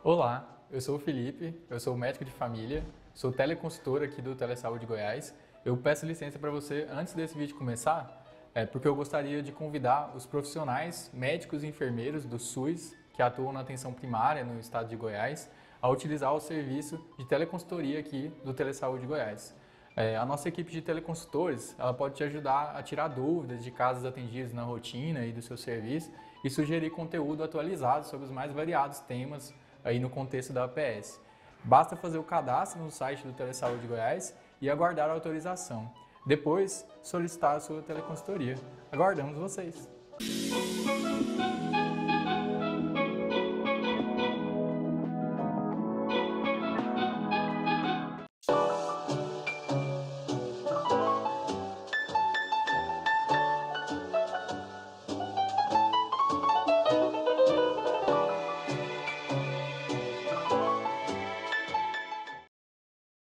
Olá, eu sou o Felipe, eu sou médico de família, sou teleconsultor aqui do Telesaúde Goiás. Eu peço licença para você, antes desse vídeo começar, porque eu gostaria de convidar os profissionais médicos e enfermeiros do SUS que atuam na atenção primária no estado de Goiás a utilizar o serviço de teleconsultoria aqui do Telesaúde Goiás. A nossa equipe de teleconsultores, ela pode te ajudar a tirar dúvidas de casos atendidos na rotina e do seu serviço e sugerir conteúdo atualizado sobre os mais variados temas aí no contexto da APS. Basta fazer o cadastro no site do Telesaúde Goiás e aguardar a autorização. Depois, solicitar a sua teleconsultoria. Aguardamos vocês!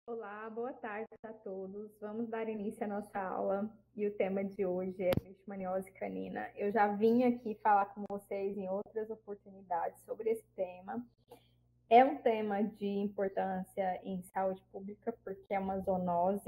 Olá, boa tarde a todos. Vamos dar início à nossa aula e o tema de hoje é leishmaniose canina. Eu já vim aqui falar com vocês em outras oportunidades sobre esse tema. É um tema de importância em saúde pública porque é uma zoonose.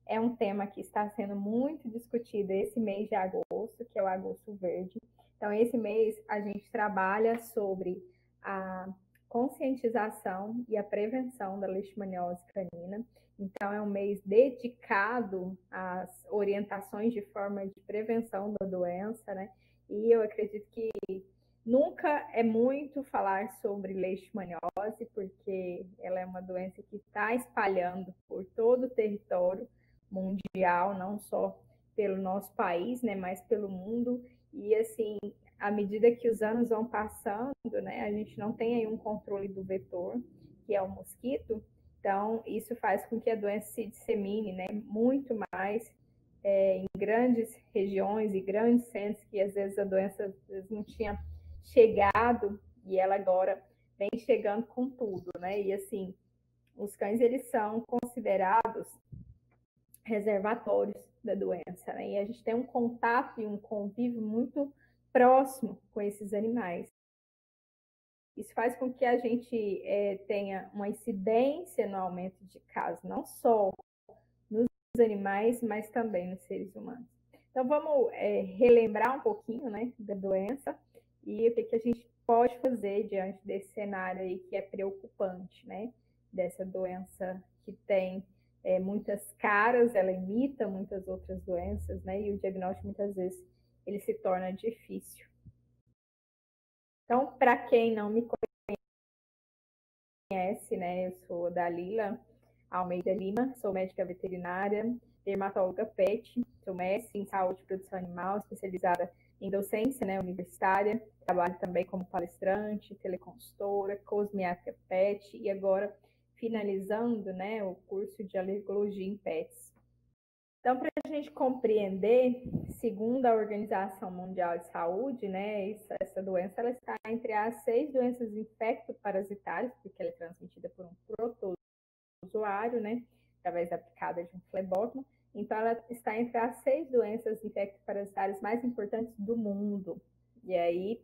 É um tema que está sendo muito discutido esse mês de agosto, que é o Agosto Verde. Então, esse mês a gente trabalha sobre a conscientização e a prevenção da leishmaniose canina. Então, é um mês dedicado às orientações de forma de prevenção da doença, né? E eu acredito que nunca é muito falar sobre leishmaniose, porque ela é uma doença que está espalhando por todo o território mundial, não só pelo nosso país, né, mas pelo mundo. E assim, à medida que os anos vão passando, né, a gente não tem aí um controle do vetor, que é o mosquito. Então, isso faz com que a doença se dissemine, né, muito mais em grandes regiões e grandes centros, que às vezes a doença às vezes não tinha chegado e ela agora vem chegando com tudo, né? E assim, os cães eles são considerados reservatórios da doença, né? E a gente tem um contato e um convívio muito próximo com esses animais. Isso faz com que a gente tenha uma incidência no aumento de casos, não só nos animais, mas também nos seres humanos. Então, vamos relembrar um pouquinho, né, da doença e o que a gente pode fazer diante desse cenário aí que é preocupante, né, dessa doença que tem muitas caras, ela imita muitas outras doenças, né, e o diagnóstico muitas vezes ele se torna difícil. Então, para quem não me conhece, né, eu sou Dalila Almeida Lima, sou médica veterinária, dermatóloga PET, sou mestre em saúde e produção animal, especializada em docência, né, universitária, trabalho também como palestrante, teleconsultora, cosmiatra PET e agora finalizando, né, o curso de alergologia em PETs. Então, para a gente compreender, segundo a Organização Mundial de Saúde, né, essa doença ela está entre as 6 doenças infecto-parasitárias, porque ela é transmitida por um protozoário, né, através da picada de um flebótomo. Então, ela está entre as 6 doenças infecto-parasitárias mais importantes do mundo. E aí,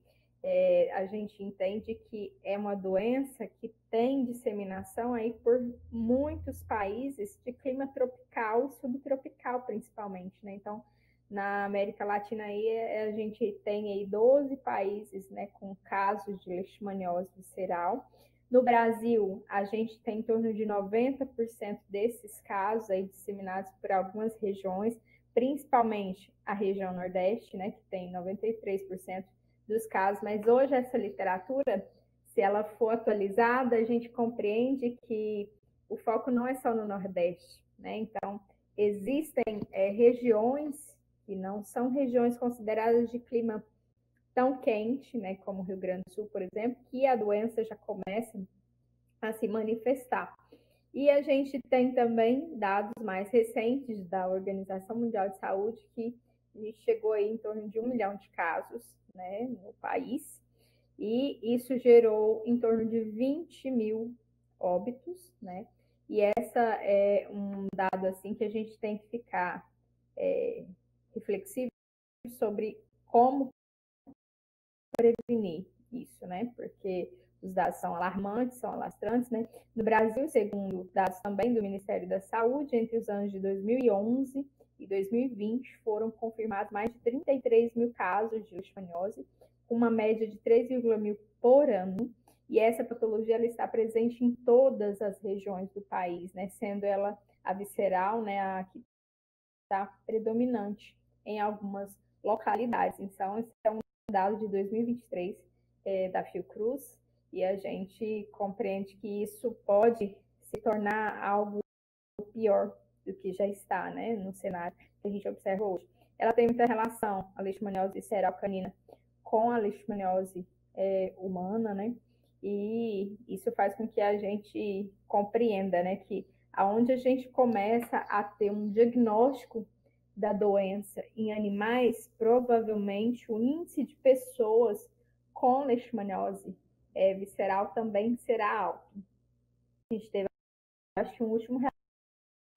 a gente entende que é uma doença que tem disseminação aí por muitos países de clima tropical e subtropical, principalmente, né? Então, na América Latina aí, a gente tem aí 12 países, né, com casos de leishmaniose visceral. No Brasil, a gente tem em torno de 90% desses casos aí disseminados por algumas regiões, principalmente a região Nordeste, né, que tem 93% dos casos, mas hoje essa literatura, se ela for atualizada, a gente compreende que o foco não é só no Nordeste, né? Então, existem regiões que não são regiões consideradas de clima tão quente, né, como o Rio Grande do Sul, por exemplo, que a doença já começa a se manifestar. E a gente tem também dados mais recentes da Organização Mundial de Saúde que a gente chegou aí em torno de 1 milhão de casos, né, no país, e isso gerou em torno de 20 mil óbitos, né? E essa é um dado assim que a gente tem que ficar reflexivo sobre como prevenir isso, né? Porque os dados são alarmantes, são alastrantes, né? No Brasil, segundo dados também do Ministério da Saúde, entre os anos de 2011 e 2020, foram confirmados mais de 33 mil casos de leishmaniose, com uma média de 3,1 mil por ano, e essa patologia ela está presente em todas as regiões do país, né? Sendo ela a visceral, né, a que está predominante em algumas localidades. Então, esse é um dado de 2023 da Fiocruz, e a gente compreende que isso pode se tornar algo pior do que já está, né, no cenário que a gente observa hoje. Ela tem muita relação, a leishmaniose visceral canina, com a leishmaniose humana, né, e isso faz com que a gente compreenda, né, que aonde a gente começa a ter um diagnóstico da doença em animais, provavelmente o índice de pessoas com leishmaniose visceral também será alto. A gente teve, acho que um último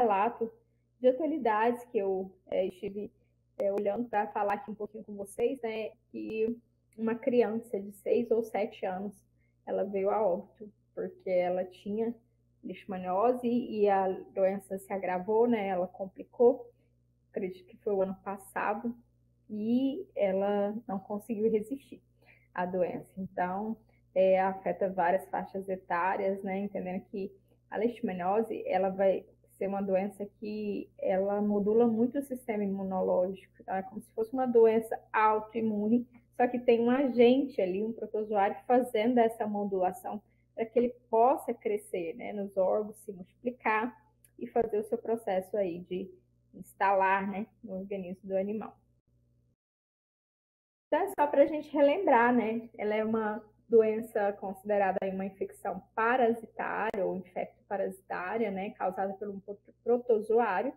relato de atualidades que eu estive olhando para falar aqui um pouquinho com vocês, né, que uma criança de 6 ou 7 anos, ela veio a óbito, porque ela tinha leishmaniose e a doença se agravou, né, ela complicou, acredito que foi o ano passado, e ela não conseguiu resistir à doença. Então, afeta várias faixas etárias, né, entendendo que a leishmaniose, ela vai ser uma doença que ela modula muito o sistema imunológico. Então, é como se fosse uma doença autoimune, só que tem um agente ali, um protozoário, fazendo essa modulação para que ele possa crescer, né, nos órgãos, se multiplicar e fazer o seu processo aí de instalar, né, no organismo do animal. Então, é só para a gente relembrar, né, ela é uma doença considerada uma infecção parasitária ou infecto-parasitária, né, causada por um protozoário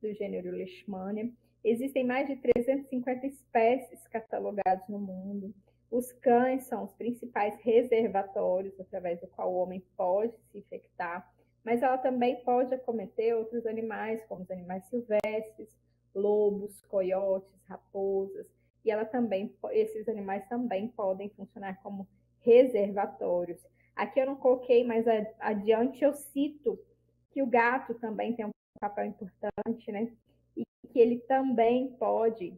do gênero Leishmania. Existem mais de 350 espécies catalogadas no mundo. Os cães são os principais reservatórios através do qual o homem pode se infectar, mas ela também pode acometer outros animais, como os animais silvestres, lobos, coiotes, raposas, e ela também, esses animais também podem funcionar como reservatórios. Aqui eu não coloquei, mas adiante eu cito que o gato também tem um papel importante, né? E que ele também pode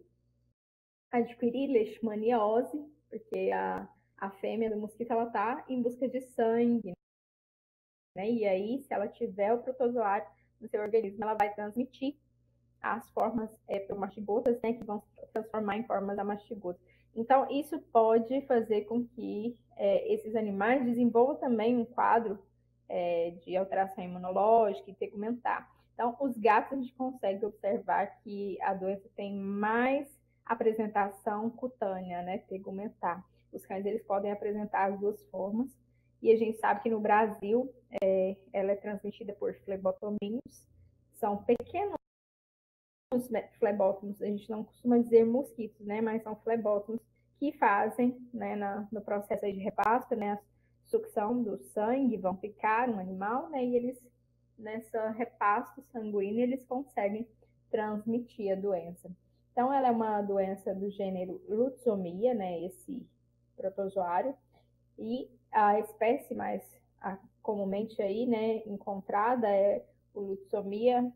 adquirir leishmaniose, porque a fêmea do mosquito ela está em busca de sangue, né? E aí, se ela tiver o protozoário no seu organismo, ela vai transmitir as formas mastigotas, né, que vão se transformar em formas amastigotas. Então, isso pode fazer com que esses animais desenvolvam também um quadro de alteração imunológica e tegumentar. Então, os gatos a gente consegue observar que a doença tem mais apresentação cutânea, né, tegumentar. Os cães eles podem apresentar as duas formas, e a gente sabe que no Brasil ela é transmitida por flebotomíneos, são pequenos flebótomos, a gente não costuma dizer mosquitos, né, mas são flebótomos que fazem, né, no processo aí de repasto, né, a sucção do sangue, vão picar um animal, né, e eles, nessa repasto sanguíneo, eles conseguem transmitir a doença. Então, ela é uma doença do gênero Lutzomia, né, esse protozoário, e a espécie mais comumente aí, né, encontrada é o Lutzomia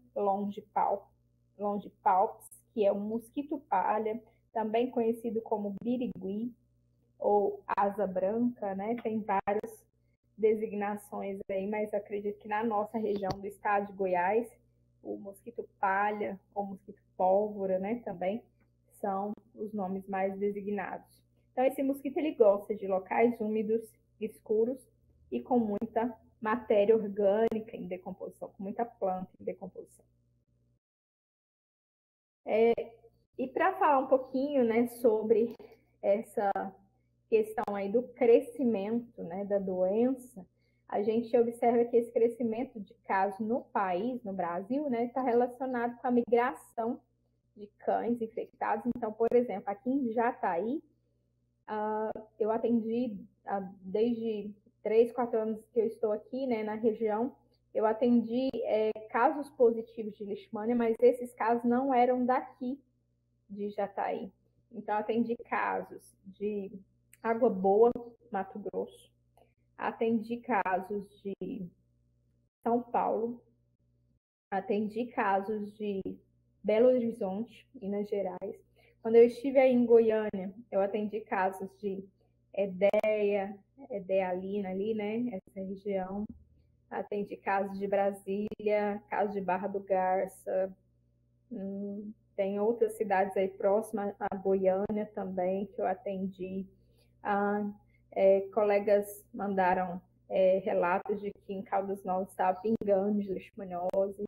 longipalpis, que é um mosquito palha, também conhecido como birigui ou asa branca, né? Tem várias designações aí, mas acredito que na nossa região do estado de Goiás, o mosquito palha ou mosquito pólvora, né, também são os nomes mais designados. Então, esse mosquito ele gosta de locais úmidos, escuros e com muita matéria orgânica em decomposição, com muita planta em decomposição. E para falar um pouquinho, né, sobre essa questão aí do crescimento, né, da doença, a gente observa que esse crescimento de casos no país, no Brasil, né, está relacionado com a migração de cães infectados. Então, por exemplo, aqui em Jataí, eu atendi desde 3, 4 anos que eu estou aqui, né, na região, eu atendi casos positivos de leishmania, mas esses casos não eram daqui de Jataí. Então, atendi casos de Água Boa, Mato Grosso, atendi casos de São Paulo, atendi casos de Belo Horizonte, Minas Gerais. Quando eu estive aí em Goiânia, eu atendi casos de Edealina ali, né, essa região. Atendi casos de Brasília, casos de Barra do Garça. Tem outras cidades aí próximas a Goiânia também que eu atendi. Colegas mandaram relatos de que em Caldas Novas estava pingando de leishmaniose.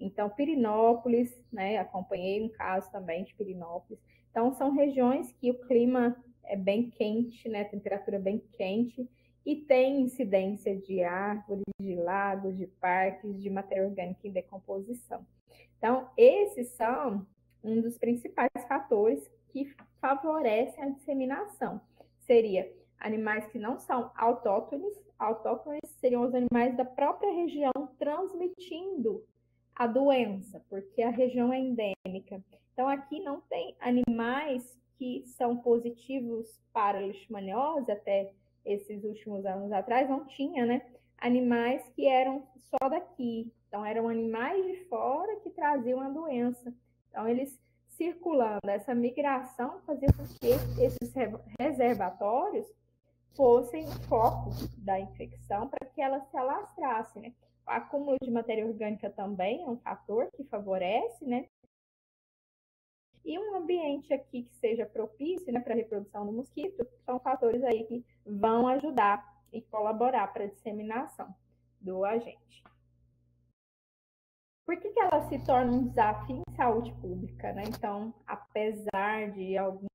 Então, Pirenópolis, né, acompanhei um caso também de Pirenópolis. Então, são regiões que o clima é bem quente, né, a temperatura é bem quente, e tem incidência de árvores, de lagos, de parques, de matéria orgânica em decomposição. Então, esses são um dos principais fatores que favorecem a disseminação. Seria animais que não são autóctones. Autóctones seriam os animais da própria região transmitindo a doença, porque a região é endêmica. Então, aqui não tem animais que são positivos para a leishmaniose, até esses últimos anos atrás, não tinha, né? Animais que eram só daqui. Então, eram animais de fora que traziam a doença. Então, eles circulando, essa migração fazia com que esses reservatórios fossem o foco da infecção para que ela se alastrasse, né? O acúmulo de matéria orgânica também é um fator que favorece, né? E um ambiente aqui que seja propício, né, para a reprodução do mosquito, são fatores aí que vão ajudar e colaborar para a disseminação do agente. Por que ela se torna um desafio em saúde pública, né? Então, apesar de algumas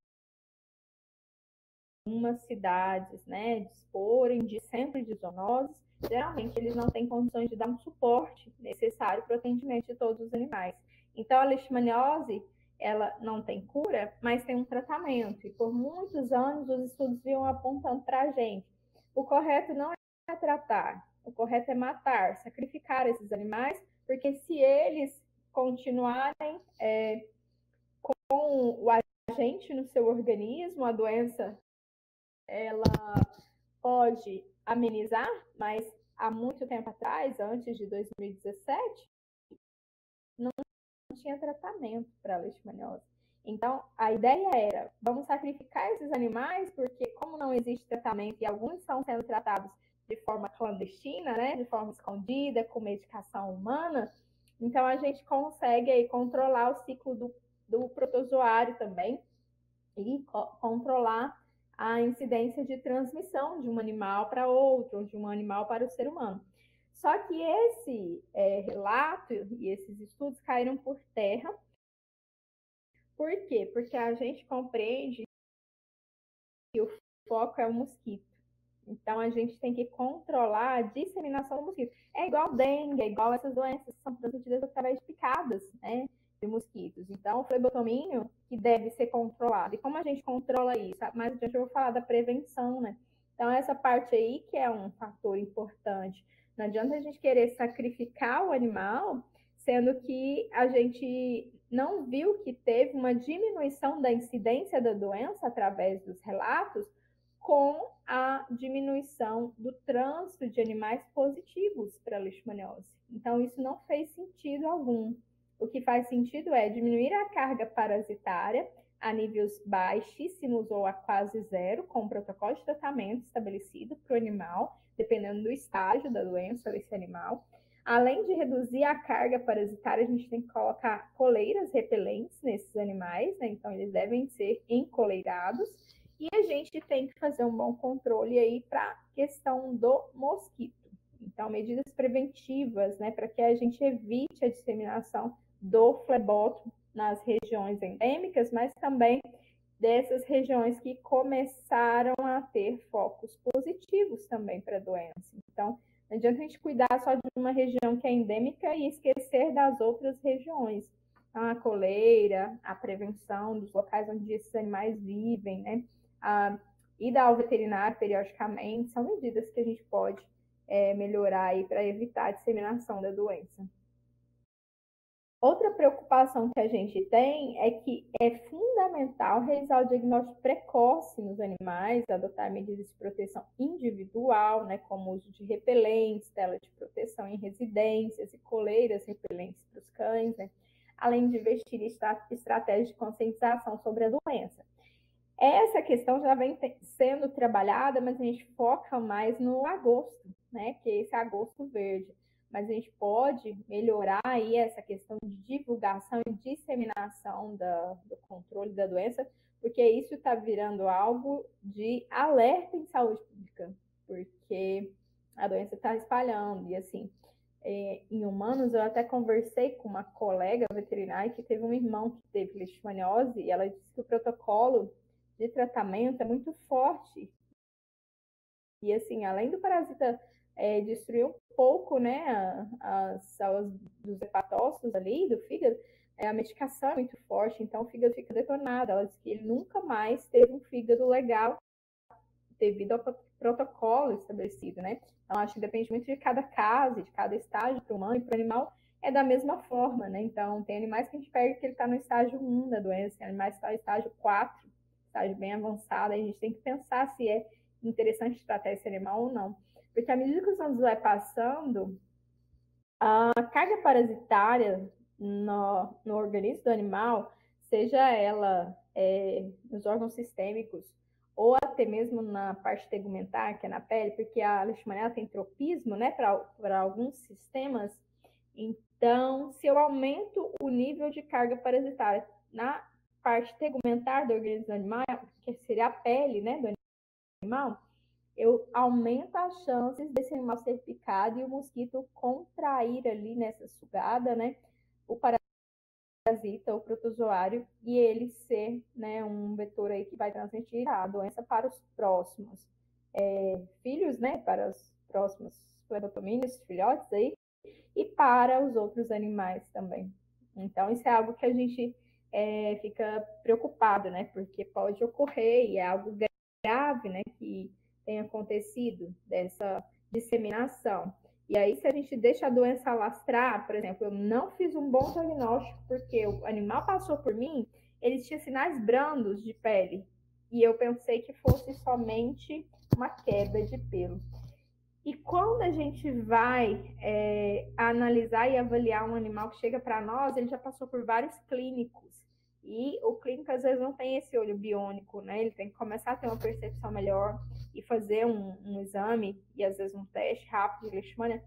cidades, né, disporem de centros de zoonoses, geralmente eles não têm condições de dar um suporte necessário para o atendimento de todos os animais. Então, a leishmaniose, ela não tem cura, mas tem um tratamento. E por muitos anos, os estudos vinham apontando para a gente. O correto não é tratar, o correto é matar, sacrificar esses animais, porque se eles continuarem com o agente no seu organismo, a doença ela pode amenizar, mas há muito tempo atrás, antes de 2017, não tinha tratamento para a leishmaniose. Então, a ideia era, vamos sacrificar esses animais, porque como não existe tratamento e alguns estão sendo tratados de forma clandestina, né, de forma escondida, com medicação humana, então a gente consegue aí controlar o ciclo do protozoário também e controlar a incidência de transmissão de um animal para outro, ou de um animal para o ser humano. Só que esse relato e esses estudos caíram por terra. Por quê? Porque a gente compreende que o foco é o mosquito. Então, a gente tem que controlar a disseminação do mosquito. É igual dengue, é igual essas doenças que são transmitidas através de picadas, né, de mosquitos. Então, o flebotomínio que deve ser controlado. E como a gente controla isso? Mais adiante eu vou falar da prevenção, né? Então, essa parte aí que é um fator importante. Não adianta a gente querer sacrificar o animal, sendo que a gente não viu que teve uma diminuição da incidência da doença através dos relatos, com a diminuição do trânsito de animais positivos para a leishmaniose. Então, isso não fez sentido algum. O que faz sentido é diminuir a carga parasitária a níveis baixíssimos ou a quase zero, com um protocolo de tratamento estabelecido para o animal, dependendo do estágio da doença desse animal. Além de reduzir a carga parasitária, a gente tem que colocar coleiras repelentes nesses animais, né? Então, eles devem ser encoleirados. E a gente tem que fazer um bom controle aí para a questão do mosquito. Então, medidas preventivas, né, para que a gente evite a disseminação do flebótomo nas regiões endêmicas, mas também dessas regiões que começaram a ter focos positivos também para a doença. Então, não adianta a gente cuidar só de uma região que é endêmica e esquecer das outras regiões. A coleira, a prevenção dos locais onde esses animais vivem, né? A ida ao veterinário periodicamente, são medidas que a gente pode melhorar aí para evitar a disseminação da doença. Outra preocupação que a gente tem é que é fundamental fundamental realizar o diagnóstico precoce nos animais, adotar medidas de proteção individual, né, como o uso de repelentes, tela de proteção em residências e coleiras repelentes para os cães, né, além de investir em estratégias de conscientização sobre a doença. Essa questão já vem sendo trabalhada, mas a gente foca mais no agosto, né, que é esse agosto verde. Mas a gente pode melhorar aí essa questão de divulgação e disseminação do controle da doença, porque isso está virando algo de alerta em saúde pública, porque a doença está espalhando. E assim, em humanos, eu até conversei com uma colega veterinária que teve um irmão que teve leishmaniose, e ela disse que o protocolo de tratamento é muito forte. E assim, além do parasita destruir um pouco, né, as células dos hepatócitos ali, do fígado, a medicação é muito forte, então o fígado fica detonado. Ela disse que ele nunca mais teve um fígado legal devido ao protocolo estabelecido, né? Então, acho que depende muito de cada caso, de cada estágio, para o humano e para o animal, é da mesma forma, né? Então, tem animais que a gente pega que ele está no estágio 1 da doença, tem animais que estão no estágio 4, estágio bem avançado, aí a gente tem que pensar se é interessante tratar esse animal ou não. Porque à medida que os anos vai passando, a carga parasitária no organismo do animal, seja ela nos órgãos sistêmicos ou até mesmo na parte tegumentar, que é na pele, porque a leishmaniose tem tropismo, né, para alguns sistemas. Então, se eu aumento o nível de carga parasitária na parte tegumentar do organismo do animal, que seria a pele, né, do animal, eu aumento as chances desse animal ser picado e o mosquito contrair ali nessa sugada, né, o parasita, o protozoário, e ele ser, né, um vetor aí que vai transmitir a doença para os próximos filhos, né, para os próximos flebotomíneos, filhotes aí, e para os outros animais também. Então, isso é algo que a gente fica preocupado, né, porque pode ocorrer e é algo grave, né, que tem acontecido dessa disseminação. E aí, se a gente deixa a doença alastrar, por exemplo, eu não fiz um bom diagnóstico porque o animal passou por mim, ele tinha sinais brandos de pele, e eu pensei que fosse somente uma queda de pelo. E quando a gente vai analisar e avaliar um animal que chega para nós, ele já passou por vários clínicos. E o clínico, às vezes, não tem esse olho biônico, né? Ele tem que começar a ter uma percepção melhor e fazer um exame e, às vezes, um teste rápido de leishmania,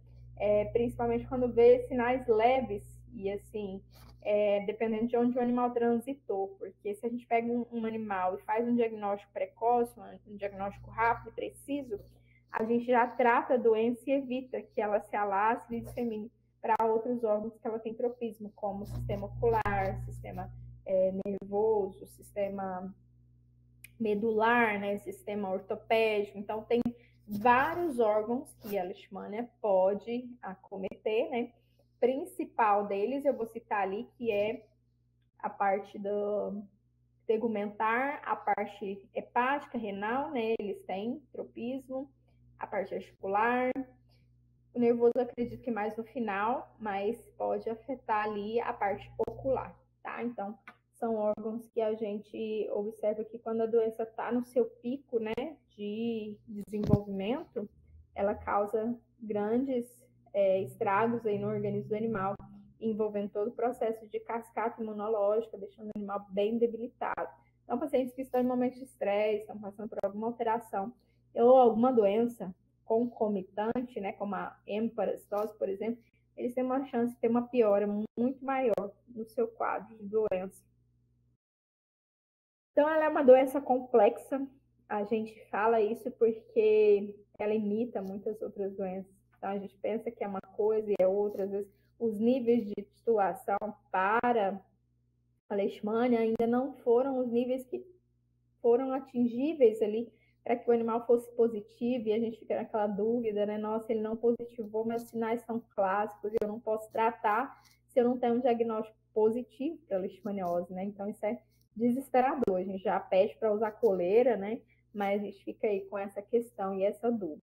principalmente quando vê sinais leves e, assim, dependendo de onde o animal transitou. Porque se a gente pega um animal e faz um diagnóstico precoce, um diagnóstico rápido e preciso, a gente já trata a doença e evita que ela se alastre e dissemine para outros órgãos que ela tem tropismo, como o sistema ocular, sistema nervoso, sistema medular, né, sistema ortopédico. Então, tem vários órgãos que a leishmania pode acometer, né? Principal deles, eu vou citar ali, que é a parte do tegumentar, a parte hepática, renal, né? Eles têm tropismo, a parte articular. O nervoso, eu acredito que mais no final, mas pode afetar ali a parte ocular, tá? Então, são órgãos que a gente observa que quando a doença está no seu pico, né, de desenvolvimento, ela causa grandes estragos aí no organismo do animal, envolvendo todo o processo de cascata imunológica, deixando o animal bem debilitado. Então, pacientes que estão em momentos de estresse, estão passando por alguma alteração ou alguma doença concomitante, né, como a hemparasitose, por exemplo, eles têm uma chance de ter uma piora muito maior no seu quadro de doença. Então, ela é uma doença complexa. A gente fala isso porque ela imita muitas outras doenças. Então, a gente pensa que é uma coisa e é outra. Às vezes, os níveis de situação para a leishmania ainda não foram os níveis que foram atingíveis ali para que o animal fosse positivo, e a gente fica naquela dúvida, né? Nossa, ele não positivou, meus sinais são clássicos e eu não posso tratar se eu não tenho um diagnóstico positivo para leishmaniose, né? Então, isso é desesperador. A gente já pede para usar coleira, né? Mas a gente fica aí com essa questão e essa dúvida.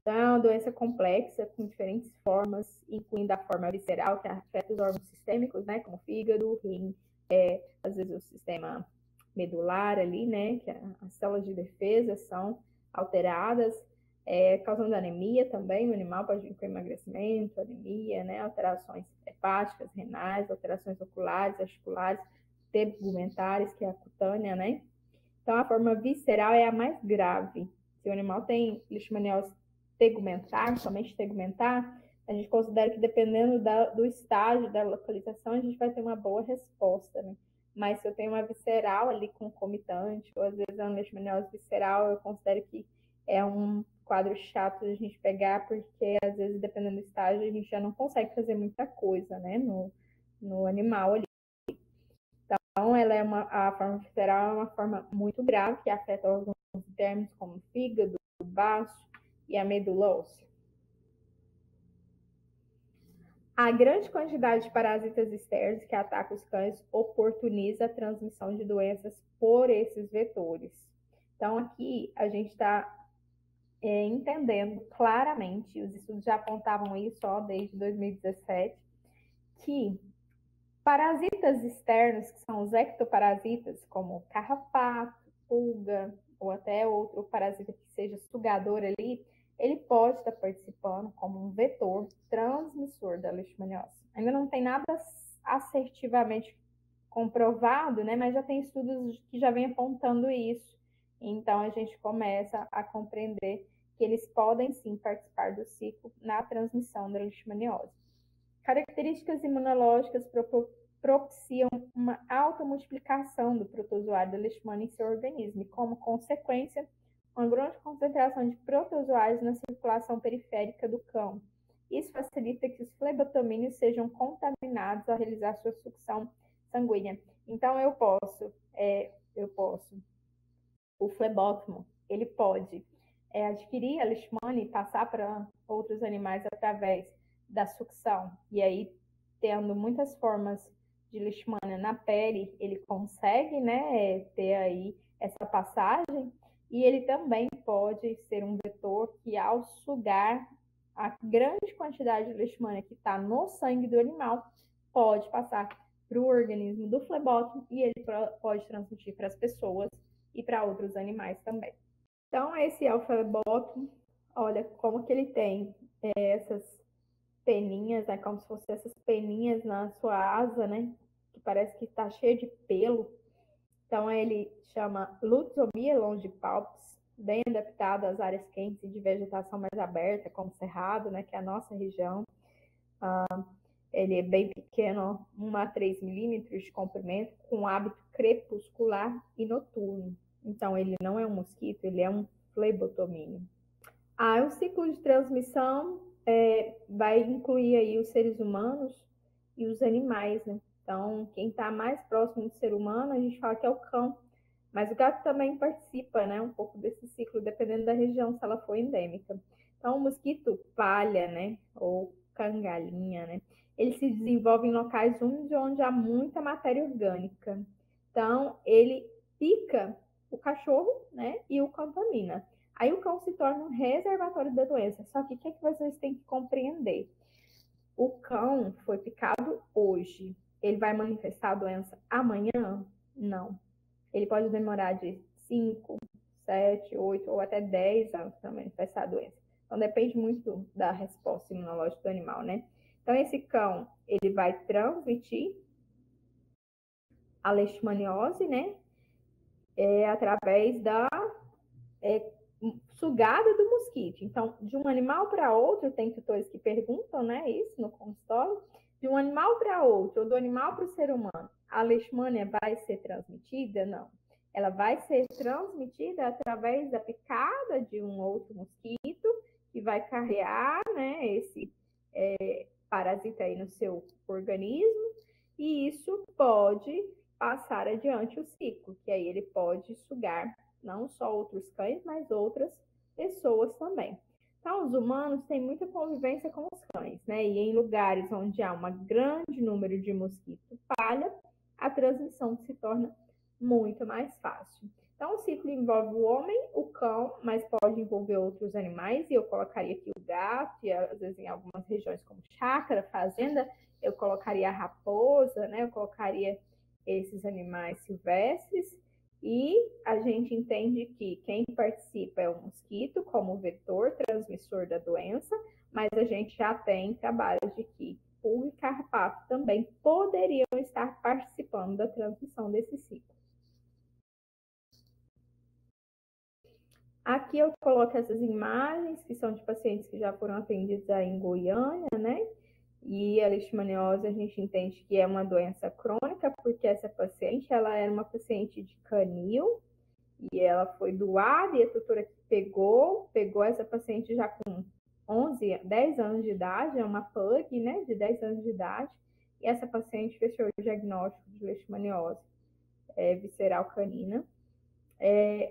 Então, é uma doença complexa, com diferentes formas, incluindo a forma visceral, que afeta os órgãos sistêmicos, né, como fígado, rim, às vezes o sistema medular ali, né, que as células de defesa são alteradas, causando anemia também. O animal pode vir com emagrecimento, anemia, né, alterações hepáticas, renais, alterações oculares, articulares, tegumentares, que é a cutânea, né. Então, a forma visceral é a mais grave. Se o animal tem leishmaniose tegumentar, somente tegumentar, a gente considera que dependendo do estágio, da localização, a gente vai ter uma boa resposta, né? Mas se eu tenho uma visceral ali concomitante, ou às vezes é uma leishmaniose visceral, eu considero que é um quadro chato de a gente pegar, porque às vezes, dependendo do estágio, a gente já não consegue fazer muita coisa, né, no animal ali. Então, a forma visceral é uma forma muito grave, que afeta órgãos internos como o fígado, o baço e a medula óssea. A grande quantidade de parasitas externos que atacam os cães oportuniza a transmissão de doenças por esses vetores. Então, aqui a gente está entendendo claramente, os estudos já apontavam isso desde 2017, que parasitas externos, que são os ectoparasitas, como carrapato, pulga, ou até outro parasita que seja sugador ali, ele pode estar participando como um vetor transmissor da leishmaniose. Ainda não tem nada assertivamente comprovado, né? Mas já tem estudos que já vêm apontando isso. Então, a gente começa a compreender que eles podem sim participar do ciclo na transmissão da leishmaniose. Características imunológicas propiciam uma alta multiplicação do protozoário da leishmania em seu organismo e, como consequência, uma grande concentração de protozoários na circulação periférica do cão. Isso facilita que os flebotomíneos sejam contaminados ao realizar sua sucção sanguínea. Então, o flebótomo, ele pode adquirir a leishmania e passar para outros animais através da sucção. E aí, tendo muitas formas de leishmania na pele, ele consegue, né, ter aí essa passagem. E ele também pode ser um vetor que, ao sugar a grande quantidade de leishmania que está no sangue do animal, pode passar para o organismo do flebótomo e ele pode transmitir para as pessoas e para outros animais também. Então, esse é o flebótomo. Olha como que ele tem essas peninhas, né, como se fossem essas peninhas na sua asa, né, que parece que está cheio de pelo. Então, ele chama Lutzomia longipalpis, bem adaptado às áreas quentes e de vegetação mais aberta, como Cerrado, né, que é a nossa região. Ele é bem pequeno, 1 a 3 milímetros de comprimento, com hábito crepuscular e noturno. Então, ele não é um mosquito, ele é um flebotomínio. O ciclo de transmissão vai incluir aí os seres humanos e os animais, né? Então, quem está mais próximo do ser humano, a gente fala que é o cão. Mas o gato também participa, né, um pouco desse ciclo, dependendo da região, se ela for endêmica. Então, o mosquito palha, né, ou cangalinha, né, ele se desenvolve em locais úmidos onde há muita matéria orgânica. Então, ele pica o cachorro, né, e o contamina. Aí o cão se torna um reservatório da doença. Só que o que vocês têm que compreender? O cão foi picado hoje. Ele vai manifestar a doença amanhã? Não. Ele pode demorar de 5, 7, 8 ou até 10 anos para manifestar a doença. Então, depende muito da resposta imunológica do animal, né? Então, esse cão, ele vai transmitir a leishmaniose, né? Através da sugada do mosquito. Então, de um animal para outro, tem tutores que perguntam, né, isso no consultório, de um animal para outro, ou do animal para o ser humano, a leishmania vai ser transmitida? Não. Ela vai ser transmitida através da picada de um outro mosquito, que vai carregar, né, esse parasita aí no seu organismo, e isso pode passar adiante o ciclo, que aí ele pode sugar não só outros cães, mas outras pessoas também. Então, os humanos têm muita convivência com os cães, né? E em lugares onde há um grande número de mosquito palha, a transmissão se torna muito mais fácil. Então, o ciclo envolve o homem, o cão, mas pode envolver outros animais, e eu colocaria aqui o gato, e às vezes em algumas regiões como chácara, fazenda, eu colocaria a raposa, né? Eu colocaria esses animais silvestres, e a gente entende que quem participa é o mosquito como vetor transmissor da doença, mas a gente já tem trabalhos de que pulga e carrapato também poderiam estar participando da transmissão desse ciclo. Aqui eu coloco essas imagens, que são de pacientes que já foram atendidos aí em Goiânia, né? E a leishmaniose a gente entende que é uma doença crônica, porque essa paciente, ela era uma paciente de canil, e ela foi doada, e a tutora que pegou essa paciente já com 10 anos de idade, é uma pug, né, de 10 anos de idade, e essa paciente fechou o diagnóstico de leishmaniose visceral canina.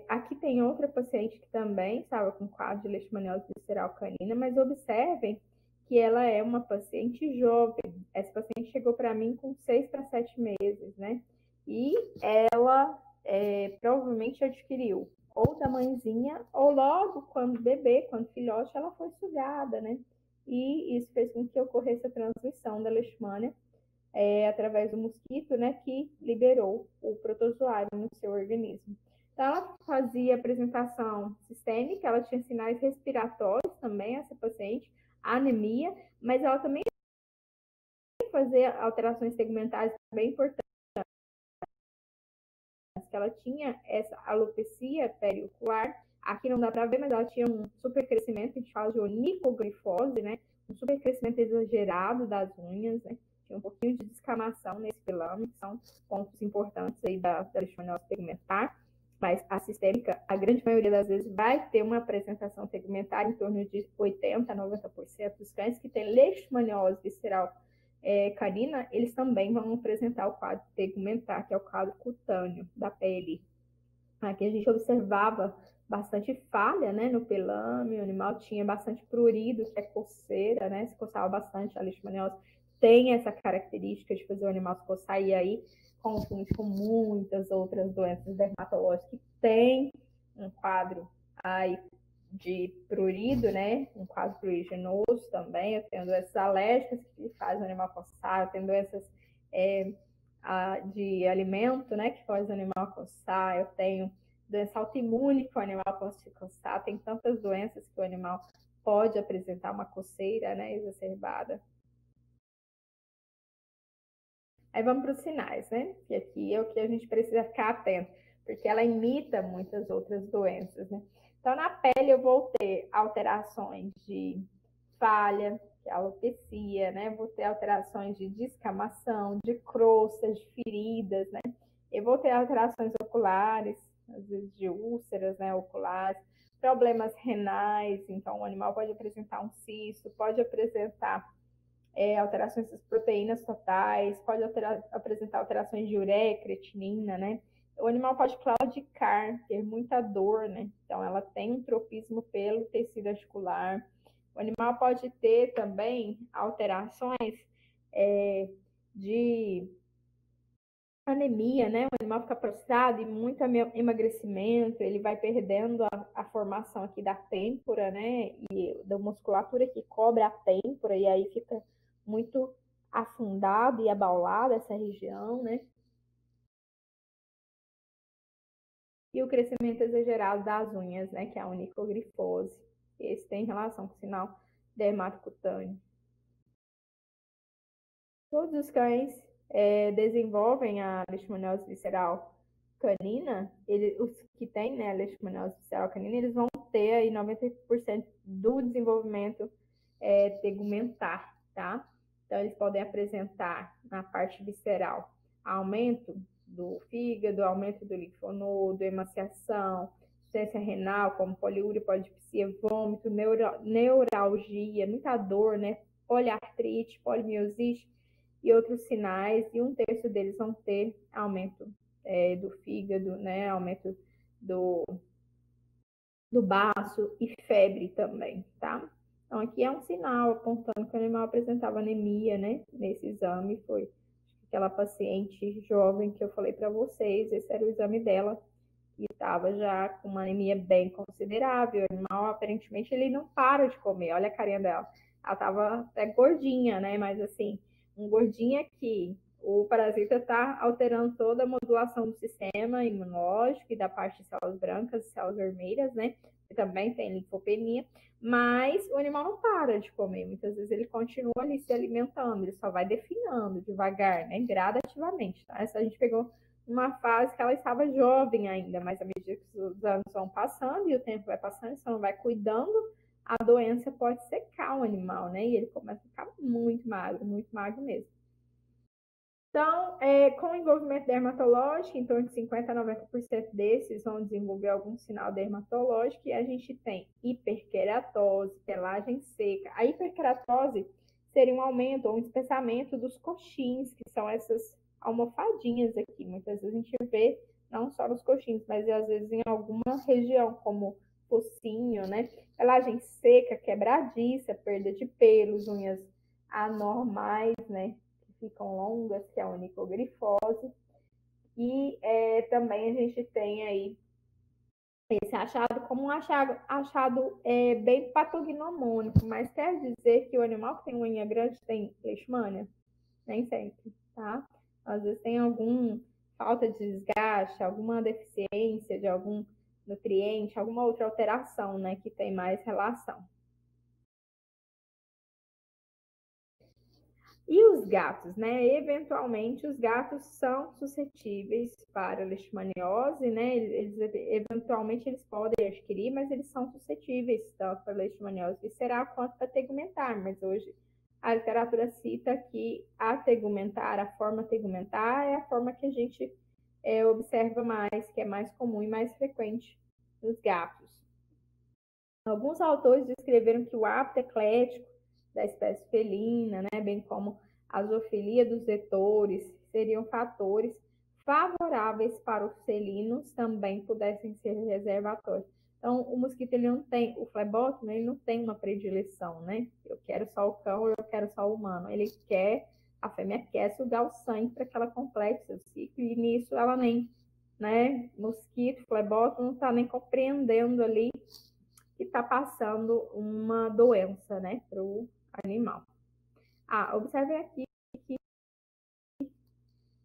Aqui tem outra paciente que também estava com quadro de leishmaniose visceral canina, mas observem que ela é uma paciente jovem. Essa paciente chegou para mim com 6 para 7 meses, né? E ela provavelmente adquiriu ou da mãezinha, ou logo quando bebê, quando filhote, ela foi sugada, né? E isso fez com que ocorresse a transmissão da leishmania através do mosquito, né? Que liberou o protozoário no seu organismo. Então, ela fazia apresentação sistêmica, ela tinha sinais respiratórios também, essa paciente, anemia, mas ela também fazia alterações segmentares bem importantes, que ela tinha essa alopecia periocular. Aqui não dá para ver, mas ela tinha um supercrescimento, a gente fala de onicogrifose, né? Um supercrescimento exagerado das unhas, né? Tinha um pouquinho de descamação nesse pelame, que são pontos importantes aí da leishmaniose segmentar. Mas a sistêmica, a grande maioria das vezes, vai ter uma apresentação segmentar em torno de 80% a 90% dos cães que têm leishmaniose visceral canina, eles também vão apresentar o quadro tegmentar, que é o quadro cutâneo da pele. Aqui a gente observava bastante falha, né, no pelame, o animal tinha bastante prurido, que é coceira, né, se coçava bastante. A leishmaniose tem essa característica de fazer o animal se coçar, e aí confunde com muitas outras doenças dermatológicas que tem um quadro aí de prurido, né? Um quadro pruriginoso também. Eu tenho doenças alérgicas que fazem o animal coçar, eu tenho doenças de alimento, né? Que faz o animal coçar, eu tenho doença autoimune que o animal pode se coçar, tem tantas doenças que o animal pode apresentar uma coceira, né? Exacerbada. Aí vamos para os sinais, né? Que aqui é o que a gente precisa ficar atento, porque ela imita muitas outras doenças, né? Então, na pele eu vou ter alterações de falha, que é alopecia, né? Vou ter alterações de descamação, de crostas, de feridas, né? Eu vou ter alterações oculares, às vezes de úlceras, né, oculares, problemas renais, então o animal pode apresentar um cisto, pode apresentar alterações das proteínas totais, pode apresentar alterações de ureia, creatinina, né? O animal pode claudicar, ter muita dor, né? Então, ela tem um tropismo pelo tecido articular. O animal pode ter também alterações de anemia, né? O animal fica prostrado e muito emagrecimento, ele vai perdendo a formação aqui da têmpora, né? E da musculatura que cobre a têmpora, e aí fica muito afundado e abaulado essa região, né? E o crescimento exagerado das unhas, né? Que é a onicogrifose. Esse tem relação com o sinal dermatocutâneo. Todos os cães desenvolvem a leishmaniose visceral canina, os que têm, né, a leishmaniose visceral canina, eles vão ter aí 90% do desenvolvimento tegumentar, tá? Então, eles podem apresentar na parte visceral aumento do fígado, aumento do linfonodo, emaciação, insuficiência renal, como poliúria, polidipsia, vômito, neuralgia, muita dor, né? Poliartrite, polimiosite e outros sinais, e 1/3 deles vão ter aumento do fígado, né? Aumento do baço e febre também, tá? Então, aqui é um sinal apontando que o animal apresentava anemia, né? Nesse exame, foi aquela paciente jovem que eu falei para vocês, esse era o exame dela e estava já com uma anemia bem considerável. O animal, aparentemente, ele não para de comer. Olha a carinha dela. Ela estava até gordinha, né? Mas assim, um gordinha que o parasita está alterando toda a modulação do sistema imunológico e da parte de células brancas e células vermelhas, né? Que também tem linfopenia, mas o animal não para de comer. Muitas vezes ele continua ali se alimentando, ele só vai definhando devagar, né? Gradativamente, tá? Essa a gente pegou uma fase que ela estava jovem ainda, mas à medida que os anos vão passando e o tempo vai passando, você não vai cuidando, a doença pode secar o animal, né? E ele começa a ficar muito magro mesmo. Então, com o envolvimento dermatológico, em torno de 50% a 90% desses vão desenvolver algum sinal dermatológico, e a gente tem hiperqueratose, pelagem seca. A hiperqueratose seria um aumento ou um espessamento dos coxins, que são essas almofadinhas aqui. Muitas vezes a gente vê não só nos coxins, mas às vezes em alguma região, como focinho, né? Pelagem seca, quebradiça, perda de pelos, unhas anormais, né? Ficam longas, que é a onicogrifose. E também a gente tem aí esse achado como um achado bem patognomônico, mas quer dizer que o animal que tem unha grande tem leishmania? Nem sempre, tá? Às vezes tem alguma falta de desgaste, alguma deficiência de algum nutriente, alguma outra alteração, né, que tem mais relação. E os gatos, né? Eventualmente, os gatos são suscetíveis para leishmaniose, né? Eventualmente, eles podem adquirir, mas eles são suscetíveis tanto para leishmaniose visceral quanto para tegumentar. Mas hoje a literatura cita que a tegumentar, a forma tegumentar, é a forma que a gente observa mais, que é mais comum e mais frequente nos gatos. Alguns autores descreveram que o hábito eclético da espécie felina, né, bem como a zoofilia dos vetores, seriam fatores favoráveis para os felinos também pudessem ser reservatórios. Então, o mosquito, ele não tem, o flebótomo, ele não tem uma predileção, né? Eu quero só o cão, eu quero só o humano. Ele quer, a fêmea quer sugar o sangue para que ela complete seu ciclo, e nisso ela nem, né? Mosquito, flebótomo, não está nem compreendendo ali que está passando uma doença, né, para o animal. Observem aqui que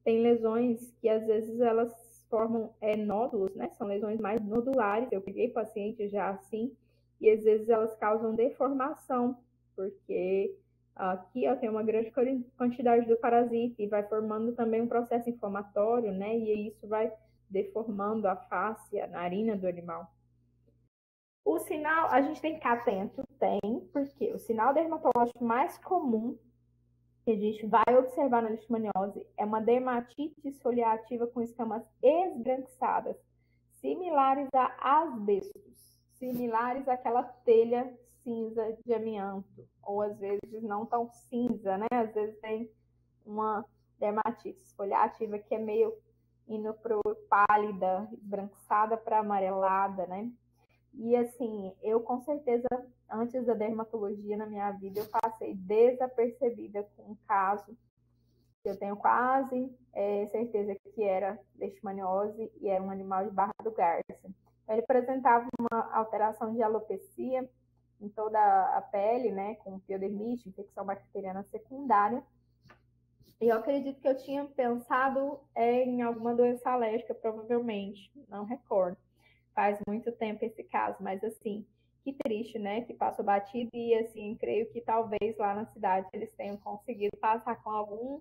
tem lesões que às vezes elas formam nódulos, né, são lesões mais nodulares. Eu peguei paciente já assim, e às vezes elas causam deformação, porque aqui tem uma grande quantidade do parasita e vai formando também um processo inflamatório, né, e isso vai deformando a face, a narina do animal. O sinal, a gente tem que ficar atento, porque o sinal dermatológico mais comum que a gente vai observar na leishmaniose é uma dermatite esfoliativa com escamas esbranquiçadas, similares a asbestos, similares àquela telha cinza de amianto, ou às vezes não tão cinza, né? Às vezes tem uma dermatite esfoliativa que é meio indo para pálida, esbranquiçada para amarelada, né? E assim, eu com certeza, antes da dermatologia na minha vida, eu passei desapercebida com um caso que eu tenho quase certeza que era leishmaniose e era um animal de Barra do Garça. Então, ele apresentava uma alteração de alopecia em toda a pele, né, com piodermite, infecção bacteriana secundária. E eu acredito que eu tinha pensado em alguma doença alérgica, provavelmente, não recordo. Faz muito tempo esse caso, mas assim, que triste, né? Que passou batido e assim, creio que talvez lá na cidade eles tenham conseguido passar com algum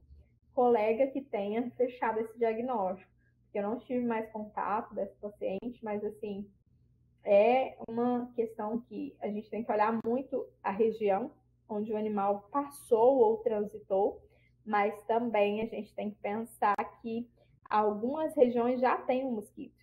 colega que tenha fechado esse diagnóstico. Eu não tive mais contato desse paciente, mas assim, é uma questão que a gente tem que olhar muito a região onde o animal passou ou transitou, mas também a gente tem que pensar que algumas regiões já tem o mosquito,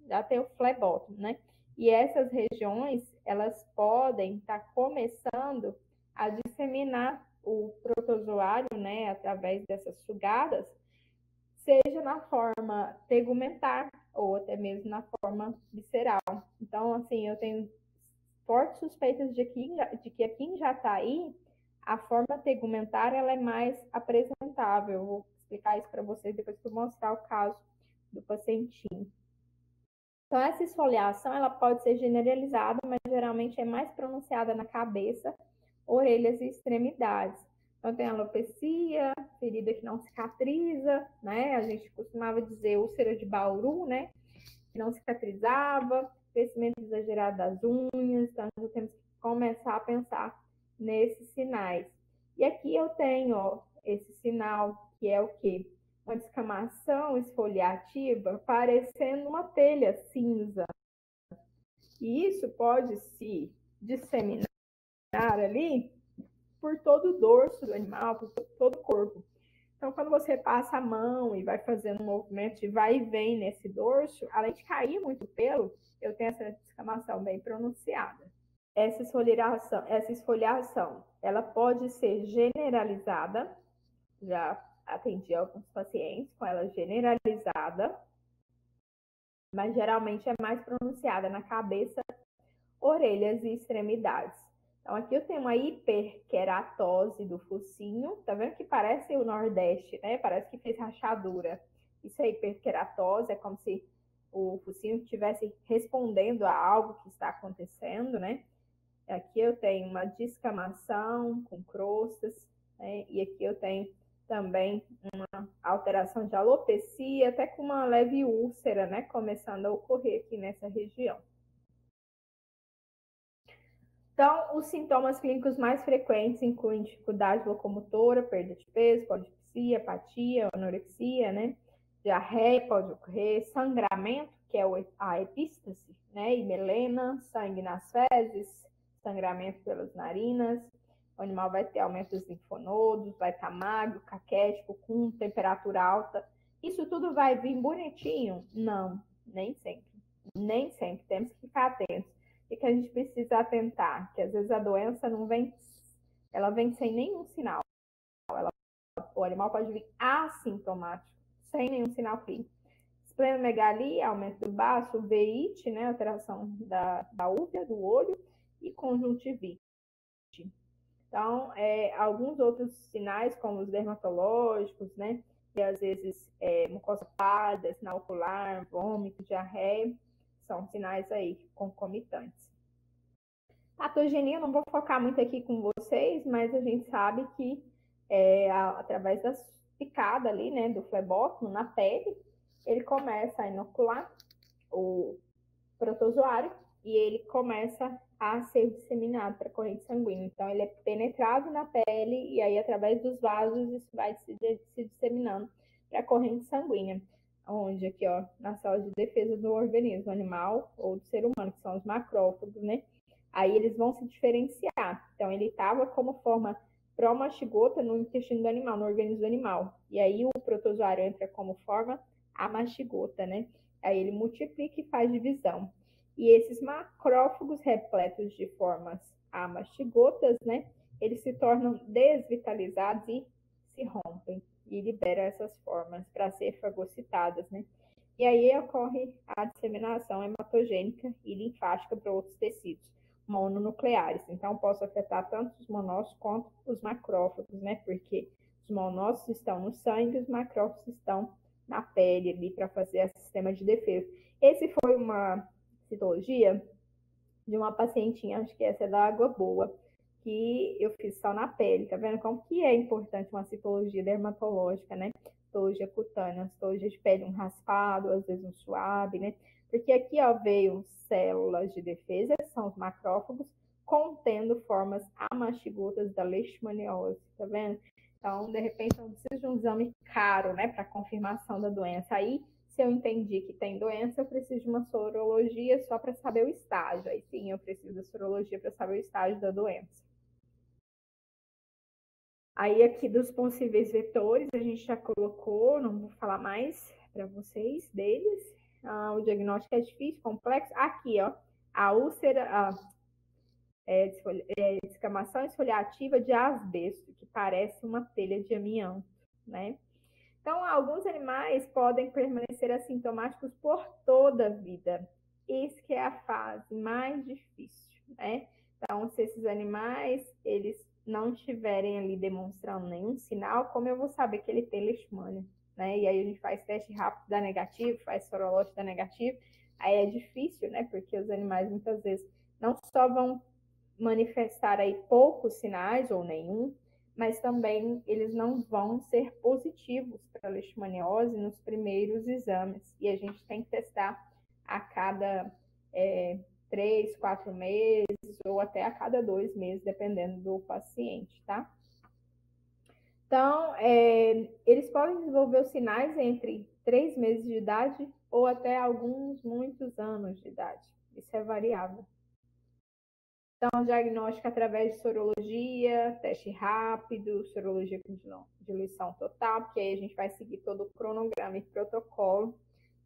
já tem o flebótomo, né? E essas regiões, elas podem estar começando a disseminar o protozoário, né, através dessas sugadas, seja na forma tegumentar ou até mesmo na forma visceral. Então, assim, eu tenho fortes suspeitas de que aqui em Jataí, a forma tegumentar ela é mais apresentável. Eu vou explicar isso para vocês depois que eu mostrar o caso do pacientinho. Então, essa esfoliação, ela pode ser generalizada, mas geralmente é mais pronunciada na cabeça, orelhas e extremidades. Então, tem alopecia, ferida que não cicatriza, né? A gente costumava dizer úlcera de Bauru, né? Que não cicatrizava, crescimento exagerado das unhas. Então, nós temos que começar a pensar nesses sinais. E aqui eu tenho, ó, esse sinal que é o quê? Uma descamação esfoliativa parecendo uma telha cinza. E isso pode se disseminar ali por todo o dorso do animal, por todo o corpo. Então, quando você passa a mão e vai fazendo um movimento de vai e vem nesse dorso, além de cair muito pelo, eu tenho essa descamação bem pronunciada. Essa esfoliação, ela pode ser generalizada, já atendi alguns pacientes com ela generalizada, mas geralmente é mais pronunciada na cabeça, orelhas e extremidades. Então, aqui eu tenho uma hiperqueratose do focinho. Tá vendo que parece o Nordeste, né? Parece que fez rachadura. Isso é hiperqueratose, é como se o focinho estivesse respondendo a algo que está acontecendo, né? Aqui eu tenho uma descamação com crostas, né? E aqui eu tenho também uma alteração de alopecia, até com uma leve úlcera, né? Começando a ocorrer aqui nessa região. Então, os sintomas clínicos mais frequentes incluem dificuldade locomotora, perda de peso, polidipsia, apatia, anorexia, né? Diarreia pode ocorrer, sangramento, que é a epístase, né? E melena, sangue nas fezes, sangramento pelas narinas. O animal vai ter aumento dos linfonodos, vai estar magro, caquético, com temperatura alta. Isso tudo vai vir bonitinho? Não, nem sempre. Nem sempre. Temos que ficar atentos. E que a gente precisa atentar, que às vezes a doença não vem, ela vem sem nenhum sinal. O animal pode vir assintomático, sem nenhum sinal clínico. Esplenomegalia, aumento do baço, veite, né, alteração da úvea, do olho, e conjuntivite. Então, alguns outros sinais, como os dermatológicos, né, e às vezes mucosa pálida, sinal ocular, vômito, diarreia, são sinais aí concomitantes. Patogenia, não vou focar muito aqui com vocês, mas a gente sabe que através da picada ali, né, do flebótomo na pele, ele começa a inocular o protozoário e ele começa a ser disseminado para a corrente sanguínea. Então, ele é penetrado na pele e aí, através dos vasos, isso vai se disseminando para a corrente sanguínea. Onde aqui, ó, na célula de defesa do organismo animal ou do ser humano, que são os macrófagos, né? Aí eles vão se diferenciar. Então, ele estava como forma pró-mastigota no intestino do animal, no organismo do animal. E aí o protozoário entra como forma amastigota, né? Aí ele multiplica e faz divisão. E esses macrófagos repletos de formas amastigotas, né? Eles se tornam desvitalizados e se rompem e liberam essas formas para ser fagocitadas, né? E aí ocorre a disseminação hematogênica e linfática para outros tecidos mononucleares. Então, posso afetar tanto os monócitos quanto os macrófagos, né? Porque os monócitos estão no sangue, os macrófagos estão na pele ali para fazer esse sistema de defesa. Esse foi uma citologia de uma pacientinha, acho que essa é da Água Boa, que eu fiz só na pele, tá vendo como que é importante uma citologia dermatológica, né? Citologia cutânea, citologia de pele, um raspado, às vezes um suave, né? Porque aqui, ó, veio células de defesa, são os macrófagos, contendo formas amastigotas da leishmaniose, tá vendo? Então, de repente, eu preciso de um exame caro, né, para confirmação da doença. Aí, se eu entendi que tem doença, eu preciso de uma sorologia só para saber o estágio. Aí sim, eu preciso da sorologia para saber o estágio da doença. Aí aqui dos possíveis vetores, a gente já colocou, não vou falar mais para vocês deles. O diagnóstico é difícil, complexo. Aqui, ó, a úlcera, descamação esfoliativa de asbesto, que parece uma telha de amianto, né? Então, alguns animais podem permanecer assintomáticos por toda a vida. Isso que é a fase mais difícil, né? Então, se esses animais, eles não estiverem ali demonstrando nenhum sinal, como eu vou saber que ele tem leishmania, né? E aí a gente faz teste rápido, dá negativo, faz sorológico, dá negativo. Aí é difícil, né? Porque os animais muitas vezes não só vão manifestar aí poucos sinais ou nenhum, mas também eles não vão ser positivos para a leishmaniose nos primeiros exames. E a gente tem que testar a cada 3, 4 meses ou até a cada 2 meses, dependendo do paciente, tá? Então, eles podem desenvolver os sinais entre 3 meses de idade ou até muitos anos de idade. Isso é variável. Então, diagnóstico através de sorologia, teste rápido, sorologia com diluição total, porque aí a gente vai seguir todo o cronograma e protocolo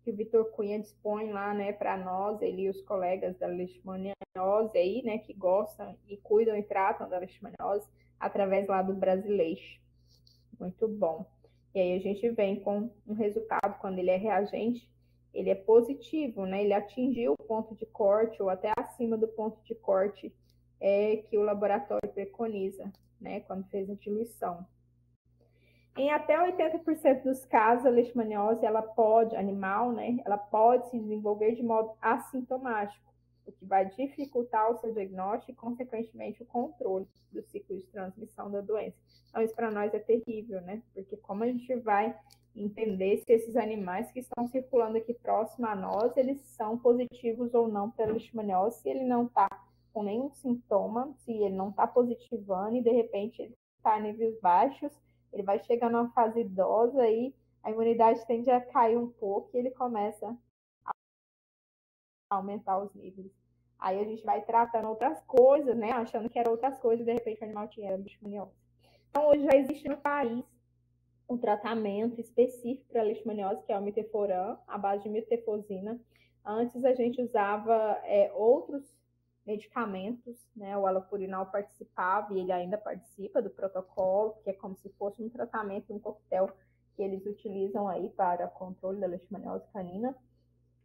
que o Vitor Cunha dispõe lá, né, para nós, ele e os colegas da leishmaniose aí, né, que gostam e cuidam e tratam da leishmaniose através lá do Brasileixo. Muito bom. E aí a gente vem com um resultado, quando ele é reagente, ele é positivo, né? Ele atingiu o ponto de corte ou até acima do ponto de corte que o laboratório preconiza, né? Quando fez a diluição. Em até 80% dos casos, a leishmaniose, animal, né? Ela pode se desenvolver de modo assintomático, o que vai dificultar o seu diagnóstico e, consequentemente, o controle do ciclo de transmissão da doença. Então, isso para nós é terrível, né? Porque como a gente vai entender se esses animais que estão circulando aqui próximo a nós, eles são positivos ou não para a leishmaniose, se ele não está com nenhum sintoma, se ele não está positivando e, de repente, ele está em níveis baixos, ele vai chegar numa fase idosa e a imunidade tende a cair um pouco e ele começa a aumentar os níveis. Aí a gente vai tratando outras coisas, né? Achando que era outras coisas e de repente o animal tinha leishmaniose. Então hoje já existe no país um tratamento específico para a leishmaniose, que é o miteforam, à base de metefosina. Antes a gente usava outros medicamentos, né? O halopurinol participava e ele ainda participa do protocolo, que é como se fosse um tratamento, um coquetel que eles utilizam aí para controle da leishmaniose canina.